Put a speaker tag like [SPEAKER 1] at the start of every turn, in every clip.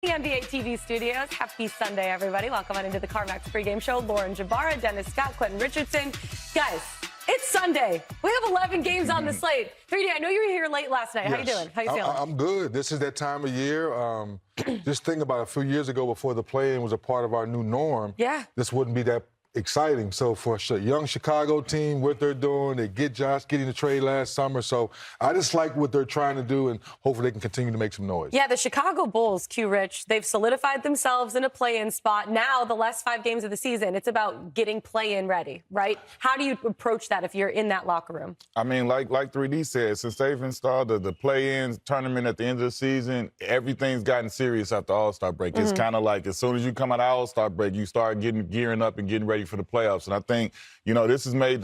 [SPEAKER 1] TNBA TV studios. Happy Sunday, everybody. Welcome on into the CarMax pregame show. Lauren Jabara, Dennis Scott, Quentin Richardson. Guys, it's Sunday. We have 11 games on the slate. 3D, I know you were here late last night. Yes. How you doing? How you feeling?
[SPEAKER 2] I'm good. This is that time of year. Just think about a few years ago before the play-in was a part of our new norm.
[SPEAKER 1] Yeah.
[SPEAKER 2] This wouldn't be that exciting. So for a young Chicago team, what they're doing, they get Josh getting the trade last summer. So I just like what they're trying to do, and hopefully they can continue to make some noise.
[SPEAKER 1] Yeah, the Chicago Bulls, Q Rich, they've solidified themselves in a play-in spot. Now, the last 5 games of the season, it's about getting play-in ready, right? How do you approach that if you're in that locker room?
[SPEAKER 3] I mean, like 3D said, since they've installed the play-in tournament at the end of the season, everything's gotten serious after All-Star break. It's kind of like as soon as you come out of All-Star break, you start gearing up and getting ready for the playoffs. And I think, this has made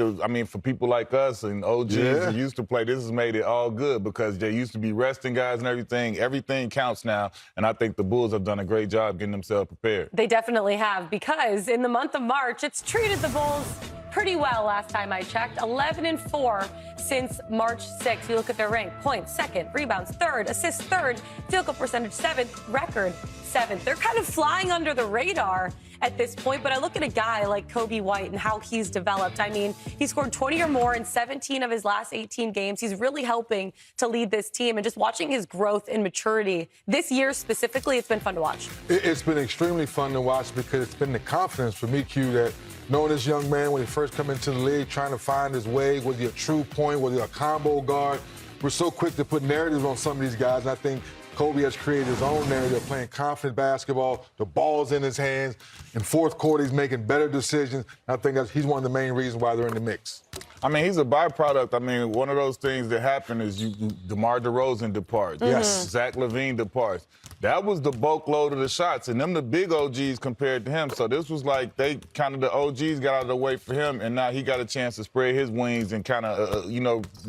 [SPEAKER 3] for people like us and OGs that used to play, this has made it all good because they used to be resting guys and everything. Everything counts now. And I think the Bulls have done a great job getting themselves prepared.
[SPEAKER 1] They definitely have, because in the month of March, it's treated the Bulls pretty well last time I checked. 11-4 since March 6th. You look at their rank: points, 2nd, rebounds, 3rd, assists, 3rd, field goal percentage, 7th, record, 7th. They're kind of flying under the radar at this point, but I look at a guy like Kobe White and how he's developed. I mean, he scored 20 or more in 17 of his last 18 games. He's really helping to lead this team, and just watching his growth and maturity this year specifically, it's been fun to watch.
[SPEAKER 2] It's been extremely fun to watch because it's been the confidence for me, Q, that knowing this young man when he first come into the league, trying to find his way, was he a true point, was he a combo guard? We're so quick to put narratives on some of these guys, and I think Kobe has created his own narrative, playing confident basketball. The ball's in his hands. In fourth quarter, he's making better decisions. I think he's one of the main reasons why they're in the mix.
[SPEAKER 3] I mean, he's a byproduct. I mean, one of those things that happen is DeMar DeRozan departs.
[SPEAKER 2] Yes.
[SPEAKER 3] Zach LaVine departs. That was the bulk load of the shots, and them the big OGs compared to him. So this was like the OGs got out of the way for him, and now he got a chance to spread his wings and kind of,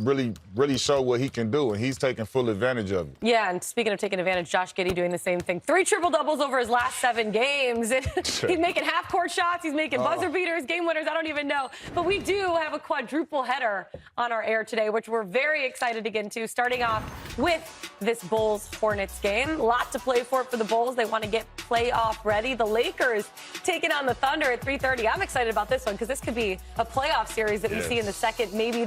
[SPEAKER 3] really show what he can do, and he's taking full advantage of it.
[SPEAKER 1] Yeah, and speaking of taking advantage, Josh Giddey doing the same thing. 3 triple-doubles over his last 7 games. He's making half-court shots. He's making buzzer beaters, game winners. I don't even know. But we do have a quadruple header on our air today, which we're very excited to get into, starting off with this Bulls-Hornets game. A lot to play for the Bulls. They want to get playoff ready. The Lakers taking on the Thunder at 3:30. I'm excited about this one because this could be a playoff series that we see in the second, maybe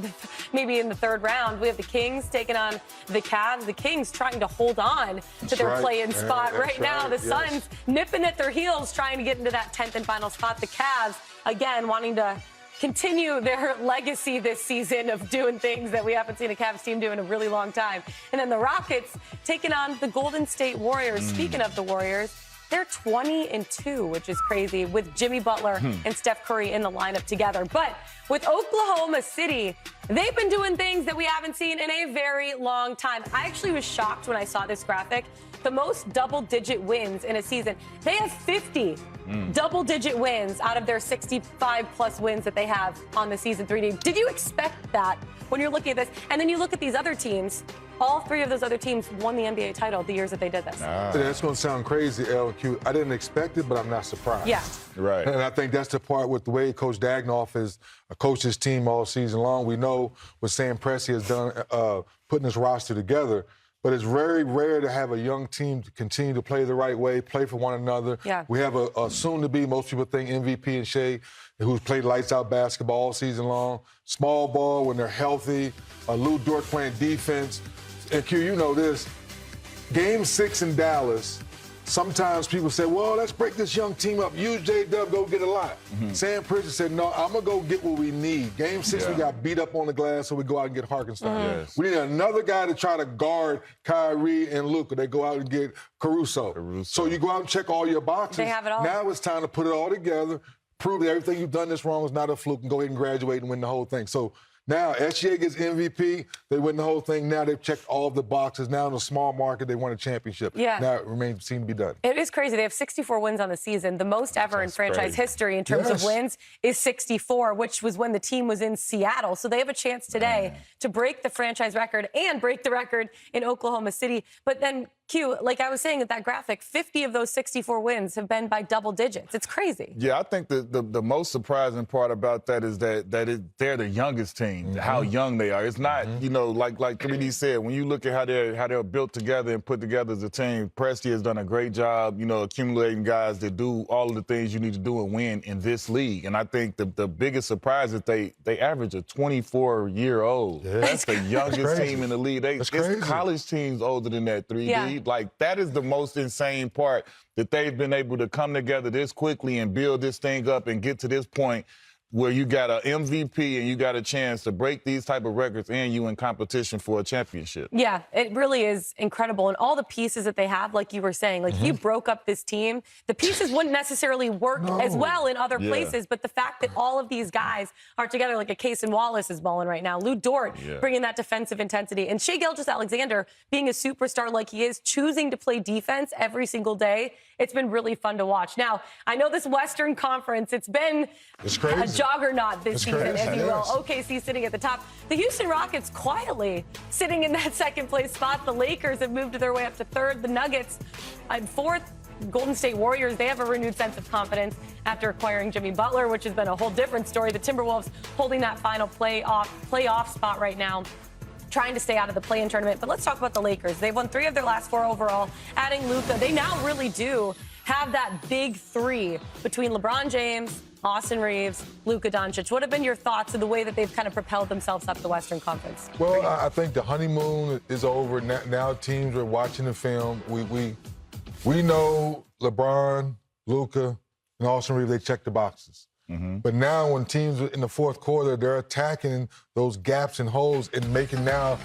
[SPEAKER 1] in the third round. We have the Kings taking on the Cavs. The Kings trying to hold on to their play-in spot right now. The Suns nipping at their heels, trying to get into that 10th and final spot. The Cavs, again, wanting to continue their legacy this season of doing things that we haven't seen a Cavs team do in a really long time. And then the Rockets taking on the Golden State Warriors. Speaking of the Warriors, they're 20-2, which is crazy, with Jimmy Butler and Steph Curry in the lineup together. But with Oklahoma City, they've been doing things that we haven't seen in a very long time. I actually was shocked when I saw this graphic. The most double-digit wins in a season. They have 50 double-digit wins out of their 65-plus wins that they have on the season. 3D. Did you expect that when you're looking at this? And then you look at these other teams. All 3 of those other teams won the NBA title the years that they did this.
[SPEAKER 2] That's going to sound crazy, LQ. I didn't expect it, but I'm not surprised.
[SPEAKER 1] Yeah.
[SPEAKER 3] Right.
[SPEAKER 2] And I think that's the part with the way Coach Daigneault has coached his team all season long. We know what Sam Presti has done putting this roster together. But it's very rare to have a young team to continue to play the right way, play for one another. Yeah. We have a soon-to-be, most people think, MVP in Shea, who's played lights-out basketball all season long. Small ball when they're healthy. Lou Dort playing defense. And, Q, you know this. Game 6 in Dallas, sometimes people say, well, let's break this young team up. Use J-Dub, go get a lot. Sam Presti said, no, I'm going to go get what we need. Game 6, we got beat up on the glass, so we go out and get Hartenstein. We need another guy to try to guard Kyrie and Luka. They go out and get Caruso. So you go out and check all your boxes.
[SPEAKER 1] They have it all.
[SPEAKER 2] Now it's time to put it all together, prove that everything you've done this wrong is not a fluke, and go ahead and graduate and win the whole thing. So now SGA gets MVP. They win the whole thing. Now they've checked all of the boxes. Now in a small market, they won a championship.
[SPEAKER 1] Yeah.
[SPEAKER 2] Now it remains to be done.
[SPEAKER 1] It is crazy. They have 64 wins on the season. The most ever in franchise history in terms of wins is 64, which was when the team was in Seattle. So they have a chance today to break the franchise record and break the record in Oklahoma City. But then Q, like I was saying at that graphic, 50 of those 64 wins have been by double digits. It's crazy.
[SPEAKER 3] Yeah, I think the most surprising part about that is that they're the youngest team, how young they are. It's not, you know, like 3D said, when you look at how they're built together and put together as a team, Presti has done a great job, you know, accumulating guys that do all of the things you need to do and win in this league. And I think the biggest surprise is they average a 24-year-old.
[SPEAKER 2] Yeah.
[SPEAKER 3] That's the youngest team in the league. It's college teams older than that, 3D.
[SPEAKER 1] Yeah.
[SPEAKER 3] Like, that is the most insane part, that they've been able to come together this quickly and build this thing up and get to this point where you got an MVP and you got a chance to break these type of records and you in competition for a championship.
[SPEAKER 1] Yeah, it really is incredible. And all the pieces that they have, like you were saying, like you broke up this team, the pieces wouldn't necessarily work as well in other places, but the fact that all of these guys are together, like a Cason Wallace is balling right now, Lou Dort bringing that defensive intensity, and Shai Gilgeous-Alexander being a superstar like he is, choosing to play defense every single day. It's been really fun to watch. Now, I know this Western Conference, it's been a juggernaut this season, if you will. OKC sitting at the top. The Houston Rockets quietly sitting in that second place spot. The Lakers have moved their way up to third. The Nuggets fourth. Golden State Warriors, they have a renewed sense of confidence after acquiring Jimmy Butler, which has been a whole different story. The Timberwolves holding that final playoff spot right now, trying to stay out of the play-in tournament. But let's talk about the Lakers. They've won 3 of their last 4 overall, adding Luka. They now really do have that big 3 between LeBron James, Austin Reeves, Luka Doncic. What have been your thoughts of the way that they've kind of propelled themselves up the Western Conference?
[SPEAKER 2] Well, I think the honeymoon is over. Now teams are watching the film. We know LeBron, Luka, and Austin Reeves, they check the boxes. But now when teams in the fourth quarter, they're attacking those gaps and holes and making now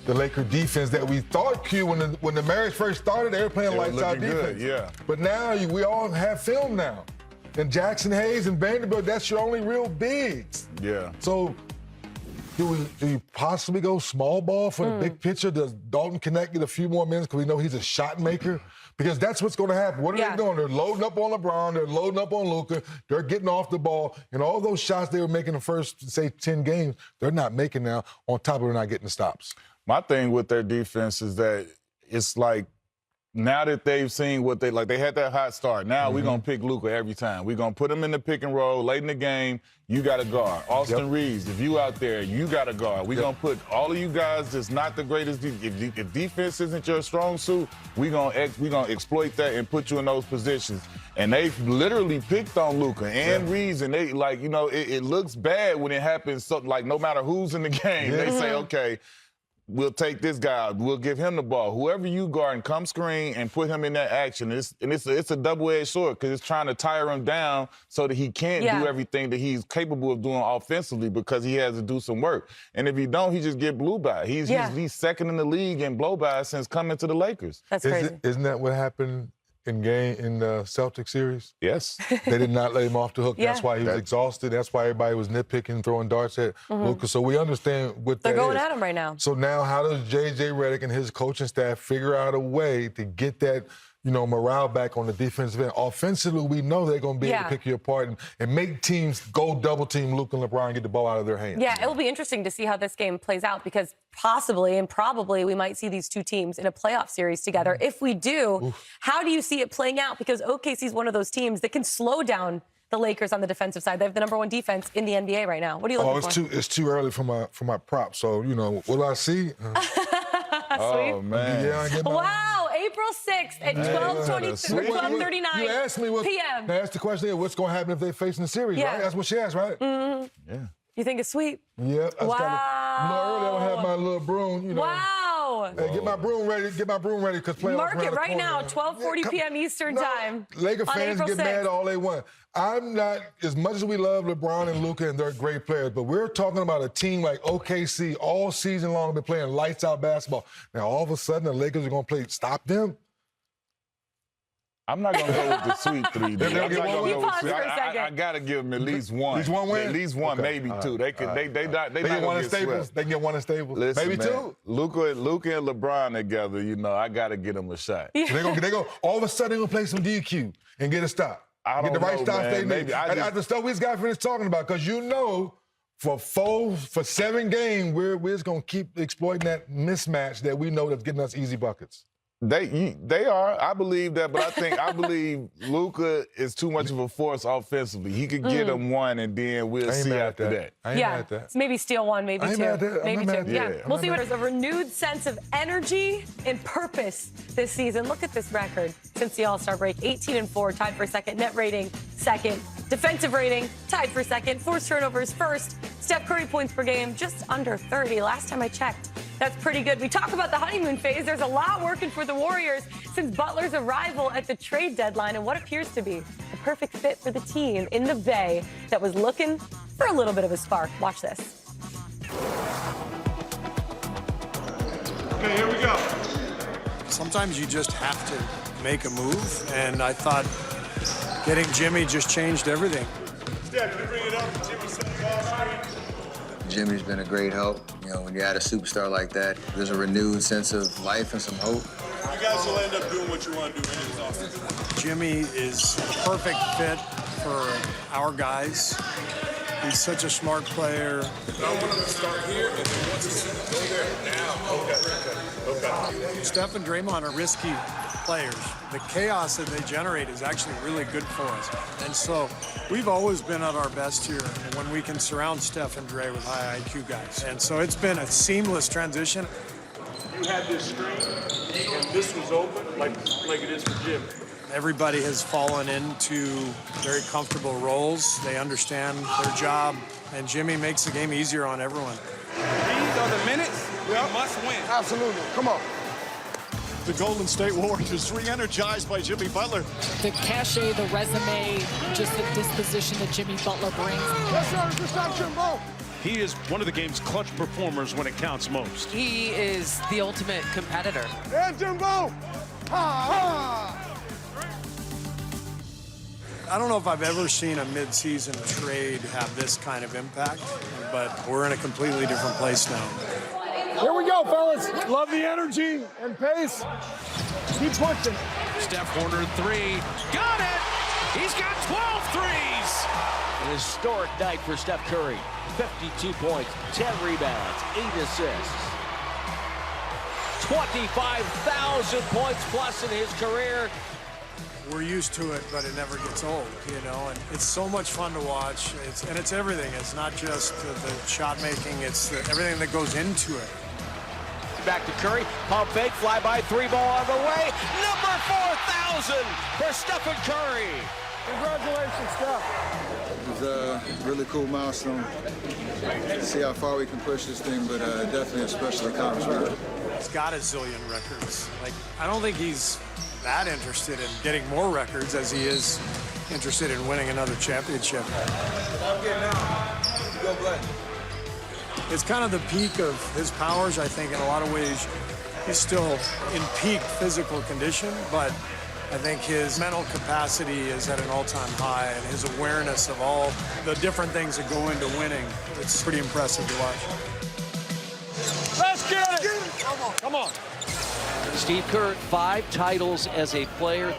[SPEAKER 2] the Laker defense that we thought, Q, when the marriage first started, they were playing lights-out defense.
[SPEAKER 3] Yeah.
[SPEAKER 2] But now we all have film now. And Jackson Hayes and Vanderbilt, that's your only real bigs.
[SPEAKER 3] Yeah.
[SPEAKER 2] So do you possibly go small ball for the big picture? Does Dalton Connect get a few more minutes because we know he's a shot maker? Because that's what's going to happen. What are they doing? They're loading up on LeBron. They're loading up on Luka. They're getting off the ball. And all those shots they were making the first, say, 10 games, they're not making now, on top of they're not getting the stops.
[SPEAKER 3] My thing with their defense is that it's like, now that they've seen what they had that hot start. Now we're going to pick Luka every time. We're going to put him in the pick and roll late in the game. You got to guard. Austin Reeves, if you out there, you got to guard. We're going to put all of you guys that's not the greatest. If defense isn't your strong suit, we're going to exploit that and put you in those positions. And they've literally picked on Luka and Reeves, and they, like, you know, it looks bad when it happens. So, like, no matter who's in the game, they say, okay, we'll take this guy. We'll give him the ball. Whoever you guard, and come screen and put him in that action. It's a double-edged sword because it's trying to tire him down so that he can't do everything that he's capable of doing offensively because he has to do some work. And if he don't, he just get blew by. He's second in the league in blow by since coming to the Lakers.
[SPEAKER 1] That's crazy.
[SPEAKER 2] Isn't that what happened in the Celtics series?
[SPEAKER 3] Yes.
[SPEAKER 2] They did not let him off the hook. That's why he was exhausted. That's why everybody was nitpicking, throwing darts at Luka. So we understand what
[SPEAKER 1] They're
[SPEAKER 2] that
[SPEAKER 1] going
[SPEAKER 2] is.
[SPEAKER 1] at him right now.
[SPEAKER 2] So now how does J.J. Redick and his coaching staff figure out a way to get that, you know, morale back on the defensive end? Offensively, we know they're going to be able to pick you apart and make teams go double-team Luka and LeBron and get the ball out of their hands.
[SPEAKER 1] Yeah, it will be interesting to see how this game plays out because possibly and probably we might see these two teams in a playoff series together. If we do, how do you see it playing out? Because OKC is one of those teams that can slow down the Lakers on the defensive side. They have the #1 defense in the NBA right now. What are you looking for?
[SPEAKER 2] It's too early for my prop. So, you know, what do I see?
[SPEAKER 3] Oh, man.
[SPEAKER 2] Yeah, I get my...
[SPEAKER 1] Wow, April 6th at 12:39
[SPEAKER 2] You asked me what
[SPEAKER 1] p.m.
[SPEAKER 2] Now, ask the question here, what's going to happen if they're facing the series, right? That's what she asked, right?
[SPEAKER 3] Yeah.
[SPEAKER 1] You think it's sweet?
[SPEAKER 2] Yeah.
[SPEAKER 1] Wow.
[SPEAKER 2] Earlier, I don't have my little broom, you know.
[SPEAKER 1] Wow.
[SPEAKER 2] Hey, get my broom ready, because playoffs
[SPEAKER 1] Mark
[SPEAKER 2] around
[SPEAKER 1] it
[SPEAKER 2] the
[SPEAKER 1] right
[SPEAKER 2] corner,
[SPEAKER 1] now,
[SPEAKER 2] man.
[SPEAKER 1] 12:40 p.m. Eastern time.
[SPEAKER 2] Laker fans
[SPEAKER 1] April
[SPEAKER 2] get
[SPEAKER 1] 6th.
[SPEAKER 2] mad all they want. I'm not, as much as we love LeBron and Luka and they're great players, but we're talking about a team like OKC all season long been playing lights out basketball. Now, all of a sudden, the Lakers are going to stop them?
[SPEAKER 3] I'm not going to go with the sweet 3D.
[SPEAKER 1] You pause for a second.
[SPEAKER 3] I got to give them at least one.
[SPEAKER 2] At least one win?
[SPEAKER 3] At least one, maybe two. They could. They not
[SPEAKER 2] get one in
[SPEAKER 3] get
[SPEAKER 2] Staples.
[SPEAKER 3] swept.
[SPEAKER 2] They can get one in Staples.
[SPEAKER 3] Listen,
[SPEAKER 2] maybe
[SPEAKER 3] man,
[SPEAKER 2] two.
[SPEAKER 3] Luka and LeBron together, you know, I got to get them a shot.
[SPEAKER 2] They go. All of a sudden, they're going to play some DQ and get a stop. Get the right stops they need. The stuff we just got finished talking about, because you know, for 7 games, we're just going to keep exploiting that mismatch that we know that's getting us easy buckets.
[SPEAKER 3] They are. I believe that, but I believe Luka is too much of a force offensively. He could get him one, and then we'll see after that.
[SPEAKER 2] I ain't mad at that.
[SPEAKER 1] Maybe steal one, maybe two. Maybe two.
[SPEAKER 3] Yeah.
[SPEAKER 1] We'll see what there's a renewed sense of energy and purpose this season. Look at this record since the All-Star break. 18-4, tied for second. Net rating, second. Defensive rating, tied for second. Forced turnovers, first. Steph Curry points per game, just under 30. Last time I checked. That's pretty good. We talk about the honeymoon phase. There's a lot working for the Warriors since Butler's arrival at the trade deadline and what appears to be the perfect fit for the team in the Bay that was looking for a little bit of a spark. Watch this.
[SPEAKER 4] Okay, here we go.
[SPEAKER 5] Sometimes you just have to make a move, and I thought getting Jimmy just changed everything.
[SPEAKER 4] Yeah, can you bring it up? Jimmy said the ball screen.
[SPEAKER 6] Jimmy's been a great help. You know, when you add a superstar like that, there's a renewed sense of life and some hope.
[SPEAKER 4] You guys will end up doing what you want to do in this offseason.
[SPEAKER 5] Jimmy is a perfect fit for our guys. He's such a smart player.
[SPEAKER 4] I want him to start here, and then once he's go there now. Okay.
[SPEAKER 5] Steph and Draymond are risky players. The chaos that they generate is actually really good for us. And so we've always been at our best here when we can surround Steph and Dre with high IQ guys. And so it's been a seamless transition.
[SPEAKER 4] You had this screen, and this was open, like it is for Jimmy.
[SPEAKER 5] Everybody has fallen into very comfortable roles. They understand their job, and Jimmy makes the game easier on everyone.
[SPEAKER 4] These are the minutes we must win.
[SPEAKER 5] Absolutely. Come on.
[SPEAKER 7] The Golden State Warriors re-energized by Jimmy Butler.
[SPEAKER 8] The cachet, the resume, just the disposition that Jimmy Butler brings.
[SPEAKER 5] Yes, sir. Just out Jimbo.
[SPEAKER 7] He is one of the game's clutch performers when it counts most.
[SPEAKER 8] He is the ultimate competitor.
[SPEAKER 5] And Jimbo. I don't know if I've ever seen a mid-season trade have this kind of impact, but we're in a completely different place now.
[SPEAKER 9] Here we go, fellas. Love the energy and pace. Keep pushing.
[SPEAKER 7] Steph corner three. Got it! He's got 12 threes!
[SPEAKER 10] An historic night for Steph Curry. 52 points, 10 rebounds, 8 assists. 25,000 points plus in his career.
[SPEAKER 5] We're used to it, but it never gets old, you know, and it's so much fun to watch. It's everything. It's not just the shot making, it's everything that goes into it.
[SPEAKER 10] Back to Curry, pump fake, fly by three ball on the way. Number 4,000 for Stephen Curry.
[SPEAKER 5] Congratulations, Steph.
[SPEAKER 6] It was a really cool milestone. See how far we can push this thing, but definitely a special accomplishment.
[SPEAKER 5] He's got a zillion records. Like, I don't think he's that interested in getting more records as he is interested in winning another championship. It's kind of the peak of his powers, I think, in a lot of ways. He's still in peak physical condition, but I think his mental capacity is at an all-time high, and his awareness of all the different things that go into winning, it's pretty impressive to watch.
[SPEAKER 9] Let's get it! Come on.
[SPEAKER 10] Steve Kerr, 5 titles as a player.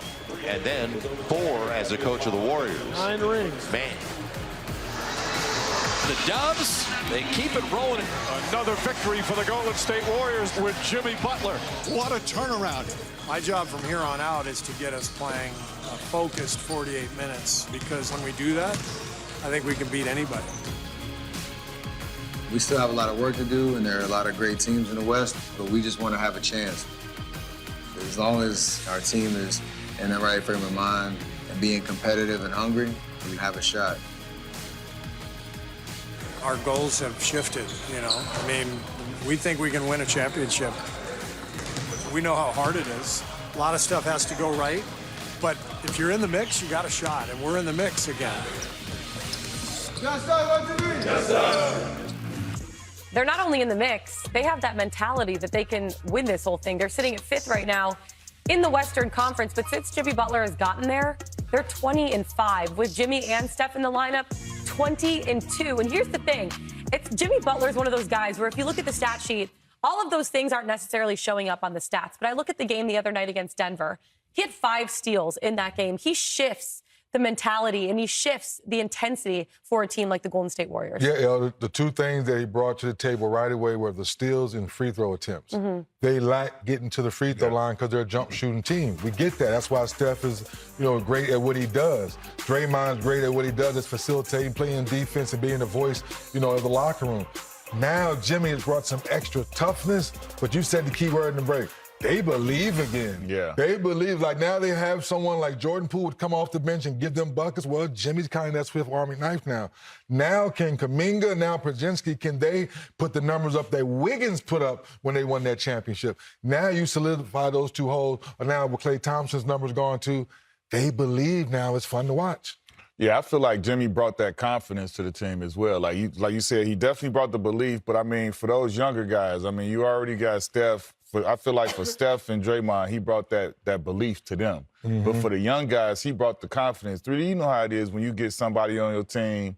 [SPEAKER 11] And then 4 as a coach of the Warriors.
[SPEAKER 9] 9 rings.
[SPEAKER 11] Man.
[SPEAKER 7] The Dubs, they keep it rolling. Another victory for the Golden State Warriors with Jimmy Butler.
[SPEAKER 9] What a turnaround.
[SPEAKER 5] My job from here on out is to get us playing a focused 48 minutes, because when we do that, I think we can beat anybody.
[SPEAKER 6] We still have a lot of work to do, and there are a lot of great teams in the West, but we just want to have a chance. As long as our team is in the right frame of mind and being competitive and hungry, we have a shot.
[SPEAKER 5] Our goals have shifted, you know. I mean, we think we can win a championship. We know how hard it is. A lot of stuff has to go right, but if you're in the mix, you got a shot, and we're in the mix again.
[SPEAKER 1] They're not only in the mix, they have that mentality that they can win this whole thing. They're sitting at 5th right now in the Western Conference, but since Jimmy Butler has gotten there, they're 20-5 with Jimmy and Steph in the lineup, 20-2. And here's the thing, Jimmy Butler is one of those guys where if you look at the stat sheet, all of those things aren't necessarily showing up on the stats. But I look at the game the other night against Denver. He had 5 steals in that game. He shifts the mentality and he shifts the intensity for a team like the Golden State Warriors.
[SPEAKER 2] Yeah, the two things that he brought to the table right away were the steals and free throw attempts. They lack getting to the free throw line because they're a jump shooting team. We get that. That's why Steph is, great at what he does. Draymond's great at what he does, is facilitating, playing defense, and being the voice, of the locker room. Now Jimmy has brought some extra toughness, but you said the key word in the break. They believe again.
[SPEAKER 3] Yeah.
[SPEAKER 2] They believe. Like, now they have someone like Jordan Poole would come off the bench and give them buckets. Well, Jimmy's kind of that Swift Army knife now. Now can Kuminga, now Podziemski, can they put the numbers up that Wiggins put up when they won that championship? Now you solidify those two holes. Now with Klay Thompson's numbers gone too, they believe now it's fun to watch.
[SPEAKER 3] Yeah, I feel like Jimmy brought that confidence to the team as well. Like you said, he definitely brought the belief. But, I mean, for those younger guys, I mean, you already got Steph. I feel like for Steph and Draymond, he brought that belief to them. But for the young guys, he brought the confidence. 3D, you know how it is when you get somebody on your team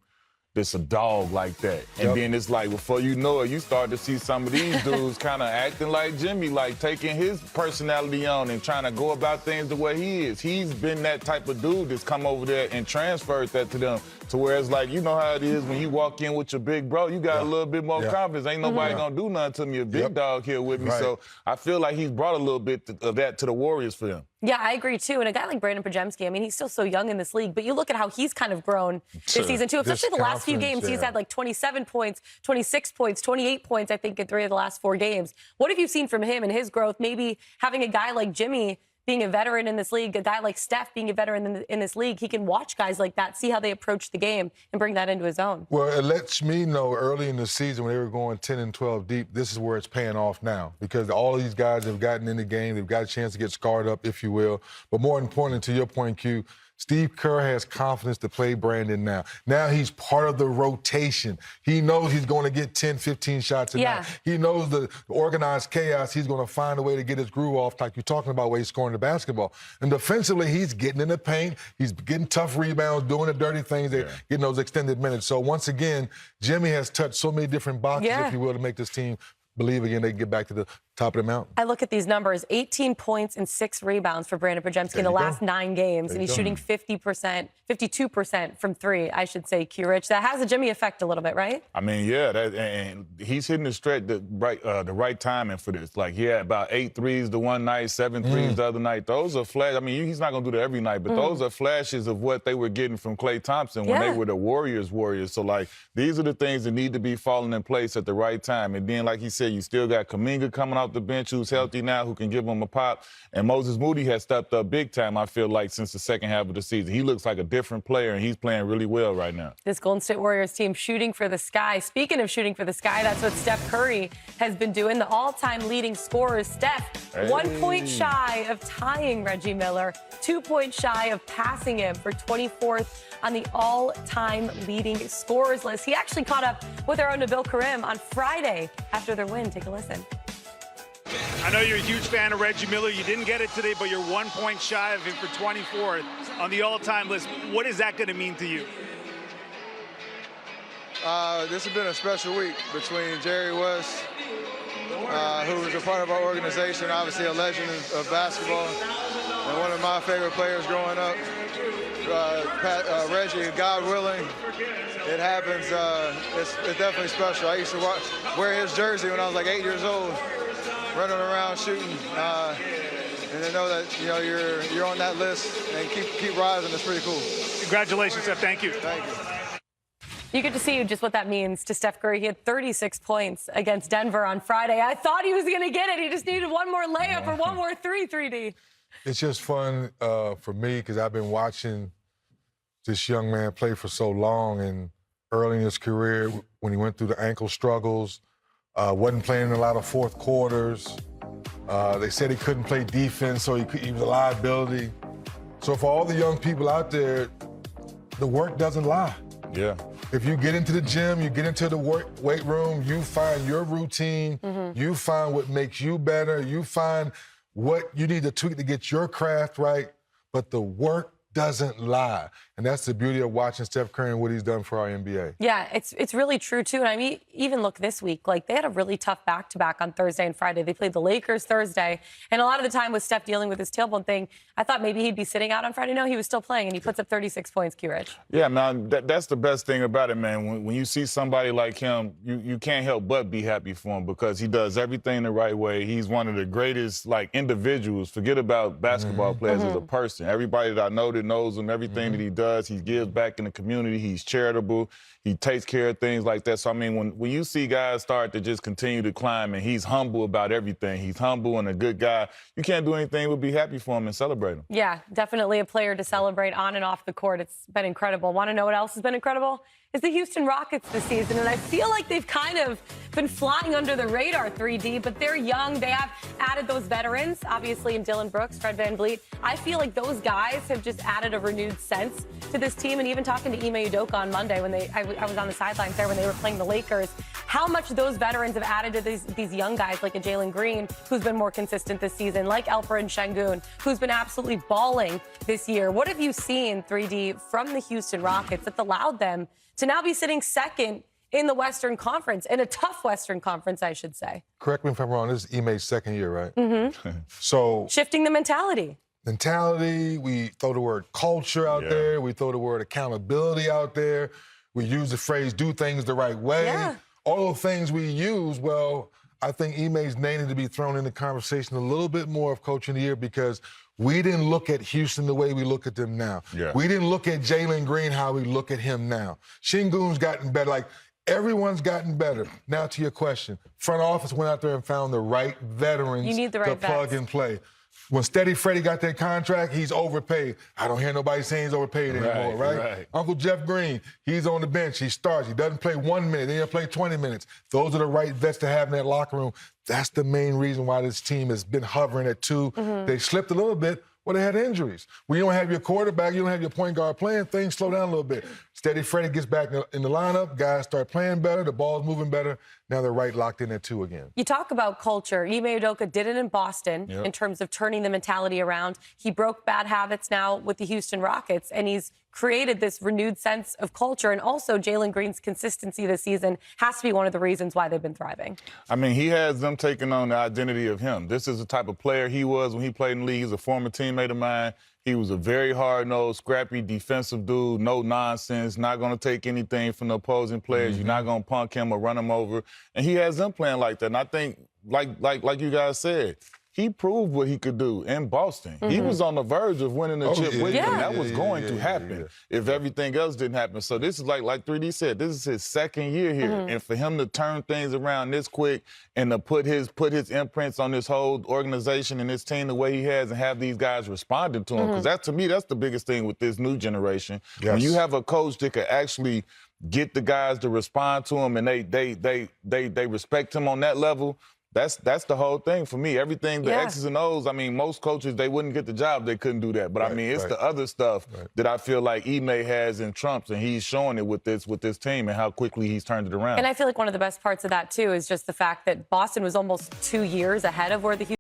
[SPEAKER 3] that's a dog like that. And then it's like, before you know it, you start to see some of these dudes kind of acting like Jimmy, like taking his personality on and trying to go about things the way he is. He's been that type of dude that's come over there and transferred that to them. To where it's like, you know how it is when you walk in with your big bro, you got a little bit more confidence. Ain't nobody gonna do nothing to me. A big dog here with me. So I feel like he's brought a little bit of that to the Warriors for them.
[SPEAKER 1] Yeah, I agree, too. And a guy like Brandon Podziemski, I mean, he's still so young in this league, but you look at how he's kind of grown this season, too. Especially the last few games, he's had like 27 points, 26 points, 28 points, I think, in 3 of the last 4 games. What have you seen from him and his growth? Maybe having a guy like Jimmy being a veteran in this league, a guy like Steph being a veteran in this league, he can watch guys like that, see how they approach the game, and bring that into his own.
[SPEAKER 2] Well, it lets me know early in the season when they were going 10 and 12 deep, this is where it's paying off now because all of these guys have gotten in the game. They've got a chance to get scarred up, if you will. But more importantly, to your point, Q, Steve Kerr has confidence to play Brandon now. Now he's part of the rotation. He knows he's going to get 10, 15 shots a night. He knows the organized chaos. He's going to find a way to get his groove off, like you're talking about, where he's scoring the basketball. And defensively, he's getting in the paint. He's getting tough rebounds, doing the dirty things, getting those extended minutes. So once again, Jimmy has touched so many different boxes, if you will, to make this team believe again they can get back to the top of the mountain.
[SPEAKER 1] I look at these numbers, 18 points and 6 rebounds for Brandon Podziemski in the last 9 games, and he's shooting 52% from 3, I should say, Q-Rich. That has a Jimmy effect a little bit, right?
[SPEAKER 3] I mean, and he's hitting the stretch the right timing for this. Like, he had about 8 threes the one night, 7 threes the other night. Those are flashes. I mean, he's not going to do that every night, but those are flashes of what they were getting from Klay Thompson when they were the Warriors. So, like, these are the things that need to be falling in place at the right time. And then, like he said, you still got Kuminga coming off the bench who's healthy now, who can give him a pop. And Moses Moody has stepped up big time, I feel like, since the second half of the season. He looks like a different player, and he's playing really well right now. This
[SPEAKER 1] Golden State Warriors team shooting for the sky. Speaking of shooting for the sky, that's what Steph Curry has been doing. The all-time leading scorer is Steph. 1 point shy of tying Reggie Miller, 2 points shy of passing him for 24th on the all-time leading scorers list. He actually caught up with our own Nabil Karim on Friday after their win. Take a listen.
[SPEAKER 12] I know you're a huge fan of Reggie Miller. You didn't get it today, but you're 1 point shy of him for 24th on the all-time list. What is that going to mean to you?
[SPEAKER 6] This has been a special week between Jerry West, who was a part of our organization, obviously a legend of basketball, and one of my favorite players growing up. Reggie, God willing, it happens. It's definitely special. I used to wear his jersey when I was like 8 years old, running around shooting, and to know that you're on that list and keep rising. It's pretty cool.
[SPEAKER 12] Congratulations, Steph. Thank you.
[SPEAKER 6] Thank you.
[SPEAKER 1] You get to see just what that means to Steph Curry. He had 36 points against Denver on Friday. I thought he was going to get it. He just needed one more layup or one more 3D.
[SPEAKER 2] It's just fun for me because I've been watching this young man play for so long, and early in his career when he went through the ankle struggles, wasn't playing in a lot of fourth quarters. They said he couldn't play defense, so he was a liability. So for all the young people out there, the work doesn't lie.
[SPEAKER 3] Yeah.
[SPEAKER 2] If you get into the gym, you get into the weight room, you find your routine, you find what makes you better, you find what you need to tweak to get your craft right, but the work doesn't lie. And that's the beauty of watching Steph Curry and what he's done for our NBA.
[SPEAKER 1] Yeah, it's really true, too. And I mean, even look this week, like they had a really tough back-to-back on Thursday and Friday. They played the Lakers Thursday. And a lot of the time with Steph dealing with his tailbone thing, I thought maybe he'd be sitting out on Friday. No, he was still playing, and he puts up 36 points, Q-Rich.
[SPEAKER 3] Yeah, man, that's the best thing about it, man. When you see somebody like him, you can't help but be happy for him because he does everything the right way. He's one of the greatest, like, individuals. Forget about basketball players as a person. Everybody that I know that knows him, everything that he does, he gives back in the community. He's charitable. He takes care of things like that. So, I mean, when you see guys start to just continue to climb and he's humble about everything, he's humble and a good guy, you can't do anything but be happy for him and celebrate him.
[SPEAKER 1] Yeah, definitely a player to celebrate on and off the court. It's been incredible. Want to know what else has been incredible? It's the Houston Rockets this season, and I feel like they've kind of been flying under the radar, 3D, but they're young. They have added those veterans, obviously, in Dylan Brooks, Fred VanVleet. I feel like those guys have just added a renewed sense to this team, and even talking to Ime Udoka on Monday when I was on the sidelines there when they were playing the Lakers, how much those veterans have added to these young guys like a Jalen Green, who's been more consistent this season, like Alperen Şengün, who's been absolutely balling this year. What have you seen, 3D, from the Houston Rockets that's allowed them to now be sitting second in the Western Conference, in a tough Western Conference, I should say?
[SPEAKER 2] Correct me if I'm wrong, this is Ime's second year, right?
[SPEAKER 1] Mm-hmm.
[SPEAKER 2] So
[SPEAKER 1] shifting the mentality.
[SPEAKER 2] We throw the word culture out there. We throw the word accountability out there. We use the phrase, do things the right way.
[SPEAKER 1] Yeah.
[SPEAKER 2] All the things we use, well, I think Ime's name to be thrown in the conversation a little bit more of Coach of the Year because we didn't look at Houston the way we look at them now.
[SPEAKER 3] Yeah.
[SPEAKER 2] We didn't look at Jalen Green how we look at him now. Şengün's gotten better. Like, everyone's gotten better. Now to your question. Front office went out there and found the right veterans
[SPEAKER 1] You need the right
[SPEAKER 2] to plug
[SPEAKER 1] vets.
[SPEAKER 2] and play. When Steady Freddie got that contract, he's overpaid. I don't hear nobody saying he's overpaid anymore, right? Uncle Jeff Green, he's on the bench. He starts. He doesn't play 1 minute. Then he'll play 20 minutes. Those are the right vets to have in that locker room. That's the main reason why this team has been hovering at 2. They slipped a little bit. Well, they had injuries. When you don't have your quarterback, you don't have your point guard playing, things slow down a little bit. Steady Freddie gets back in the lineup, guys start playing better, the ball's moving better. Now they're right locked in at 2 again.
[SPEAKER 1] You talk about culture. Ime Udoka did it in Boston in terms of turning the mentality around. He broke bad habits now with the Houston Rockets, and he's created this renewed sense of culture. And also Jalen Green's consistency this season has to be one of the reasons why they've been thriving.
[SPEAKER 3] I mean, he has them taking on the identity of him. This is the type of player he was when he played in the league. He's a former teammate of mine. He was a very hard-nosed, scrappy, defensive dude, no nonsense, not going to take anything from the opposing players. You're not going to punk him or run him over. And he has them playing like that. And I think, like you guys said, he proved what he could do in Boston. He was on the verge of winning the chip with them. That was going to happen if everything else didn't happen. So this is like 3D said, this is his second year here. And for him to turn things around this quick and to put his imprints on this whole organization and this team the way he has and have these guys responding to him. Because that, to me, that's the biggest thing with this new generation. When you have a coach that can actually get the guys to respond to him and they respect him on that level, that's the whole thing for me. Everything, the X's and O's, I mean, most coaches, they wouldn't get the job. They couldn't do that. But, I mean, it's the other stuff that I feel like Ime has in trumps, and he's showing it with this team and how quickly he's turned it around.
[SPEAKER 1] And I feel like one of the best parts of that, too, is just the fact that Boston was almost 2 years ahead of where the